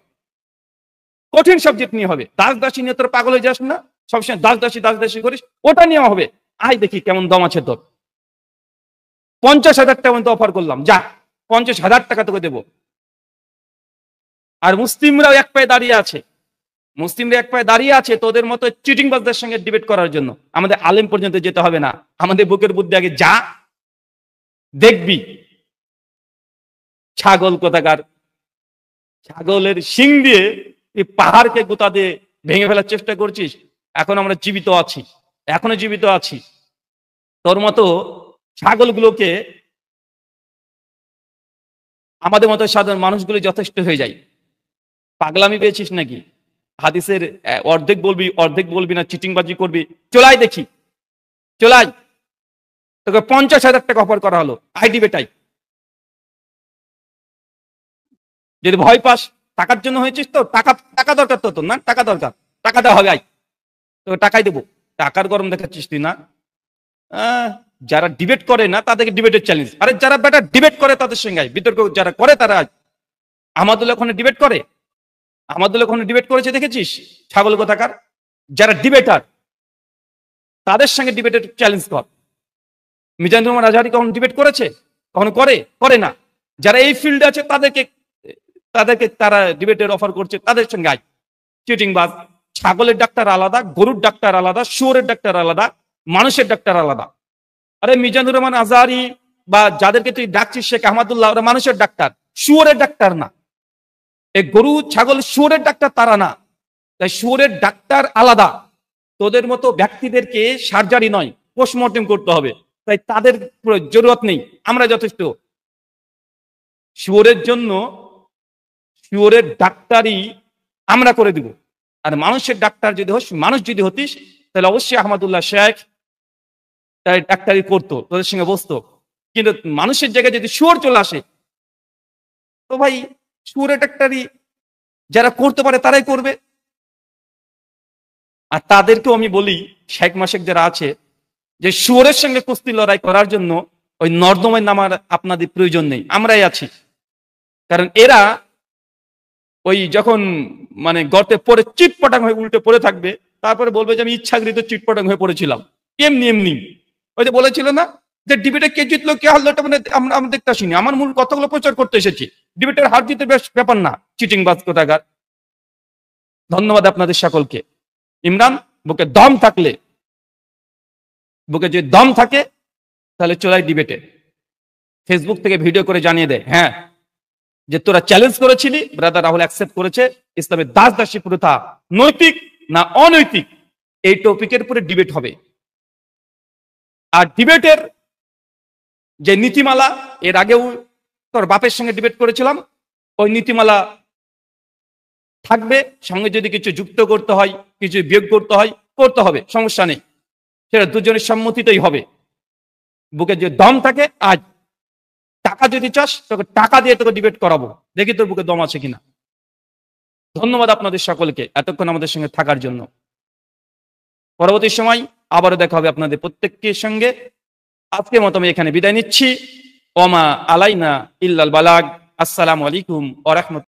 Speaker 2: কঠিন সাবজেক্ট নিয়ে হবে। দাস দাসী নিয়ে তোর পাগল হয়ে যাস না, সবসময় দাস দাসী করিস, ওটা নিয়ে হবে। আই দেখি কেমন দম আছে তোর। 50,000 টাকা মতো অফার করলাম, যা 50,000 টাকা তোকে দেবো। আর মুসলিমরাও এক পায়ে দাঁড়িয়ে আছে, মুসলিমরা এক পায়ে দাঁড়িয়ে আছে তোদের মতো চিটিংবাজদের সঙ্গে ডিবেট করার জন্য। আমাদের আলেম পর্যন্ত যেতে হবে না, আমাদের বুকের বুদ্ধি আগে যা, দেখবি ছাগল কোথাকার, ছাগলের শিং দিয়ে এই পাহাড়কে গোতা দিয়ে ভেঙে ফেলার চেষ্টা করছিস। এখন আমরা জীবিত আছি, এখনো জীবিত আছি, তোর মতো ছাগলগুলোকে আমাদের মতো সাধারণ মানুষগুলো যথেষ্ট হয়ে যায়। পাগলামি পেয়েছিস নাকি? হাদিসের অর্ধেক বলবি না, চিটিংবাজি করবি, চলাই দেখি, চলাই। তোকে 50,000 টাকা অফার করা হলো, আই ডিবেটাই। যদি ভয় পাস, টাকার জন্য হয়েছিস তো, টাকা দরকার তো, না টাকা দরকার, টাকা দেওয়া হবে, আই তোকে টাকাই দেবো। টাকার গরম দেখাচ্ছিস তুই না? যারা ডিবেট করে না তাদেরকে ডিবেটের চ্যালেঞ্জ, আরে যারা বেটা ডিবেট করে তাদের সঙ্গে আয়, বিতর্ক যারা করে তারা আয়। আমাদুল্লাহ ওখানে ডিবেট করে, আমাদুল্লাহ ওখানে ডিবেট করেছে দেখেছিস? ছাগল কোথাকার, যারা ডিবেটার তাদের সঙ্গে ডিবেটের চ্যালেঞ্জ কর। মিজানুর রহমান আজহারী কখন ডিবেট করেছে? কখনো করে না। যারা এই ফিল্ডে আছে তাদেরকে তারা ডিবেটের অফার করছে, তাদের সঙ্গে আয়। চিটিংবাজ, ছাগলের ডাক্তার আলাদা, গরুর ডাক্তার আলাদা, শুয়োরের ডাক্তার আলাদা, মানুষের ডাক্তার আলাদা। আরে মিজানুর রহমান আজহারী বা যাদেরকে তুই ডাকছিস শেখ আহমদুল্লাহ, ওরা মানুষের ডাক্তার, শুয়োরের ডাক্তার না। এই গরু ছাগল শুয়োরের ডাক্তার তারা না, তাই শুয়োরের ডাক্তার আলাদা। তোদের মতো ব্যক্তিদেরকে সার্জারি নয়, পোস্টমর্টেম করতে হবে, তাই তাদের জরুরত নেই, আমরা যথেষ্ট। শুয়োরের জন্য শুয়োরের ডাক্তারি আমরা করে দিব। আর মানুষের ডাক্তার যদি হোস, মানুষ যদি হতিস, তাহলে অবশ্যই আহমদুল্লাহ শেখ তাই ডাক্তারি করতো, তোদের সঙ্গে বসতো। কিন্তু মানুষের জায়গায় যদি শুয়োর চলে আসে, তো ভাই শুয়োরের ডাক্তারি যারা করতে পারে তারাই করবে। আর তাদেরকেও আমি বলি, শেখ মাসেক যারা আছে, যে শুয়োরের সঙ্গে কুস্তি লড়াই করার জন্য ওই নর্দমায় নামার আপনাদের প্রয়োজন নেই, আমরাই আছি। কারণ এরা ওই যখন মানে গর্তে পড়ে চিটপটাং হয়ে উল্টে পড়ে থাকবে, তারপরে বলবে যে আমি ইচ্ছাকৃত চিটপটাং হয়ে পড়েছিলাম। এমনি এমনি ওই যে বলেছিল না যে ডিবেটে কে জিতলো কে হারলো, এটা মানে আমরা দেখতে আসিনি, আমার মূল কথাগুলো প্রচার করতে এসেছি। ডিবেটের হার জিতে বেশ ব্যাপার না, চিটিং বাজ কোথাকার। ধন্যবাদ আপনাদের সকলকে। ইমরান, বুকে দম থাকলে, বুকে যদি দম থাকে তাহলে চলাই ডিবেটে। ফেসবুক থেকে ভিডিও করে জানিয়ে দেয়, হ্যাঁ, যে তোরা চ্যালেঞ্জ করেছিলি, ব্রাদার রাহুল অ্যাকসেপ্ট করেছে, ইসলামের দাস দাসী প্রথা নৈতিক না অনৈতিক, এই টপিকের উপরে ডিবেট হবে। আর ডিবেটের যে নীতিমালা, এর আগেও তোর বাপের সঙ্গে ডিবেট করেছিলাম, ওই নীতিমালা থাকবে। সঙ্গে যদি কিছু যুক্ত করতে হয়, কিছু বিয়োগ করতে হয়, করতে হবে, সমস্যা নেই। সেটা দুজনের সম্মতিতেই হবে। বুকে যে দম থাকে, আজ টাকা যদি চাস তোকে টাকা দিয়ে তোকে ডিবেট করাবো, দেখি তোর বুকে দম আছে কিনা। ধন্যবাদ আপনাদের সকলকে এতক্ষণ আমাদের সঙ্গে থাকার জন্য। পরবর্তী সময় আবারও দেখা হবে আপনাদের প্রত্যেকের সঙ্গে। আজকের মতো আমি এখানে বিদায় নিচ্ছি। ওমা আলাইনা ইল্লাল বালাগ। আসসালামু আলাইকুম ওয়া রাহমাতুল্লাহ।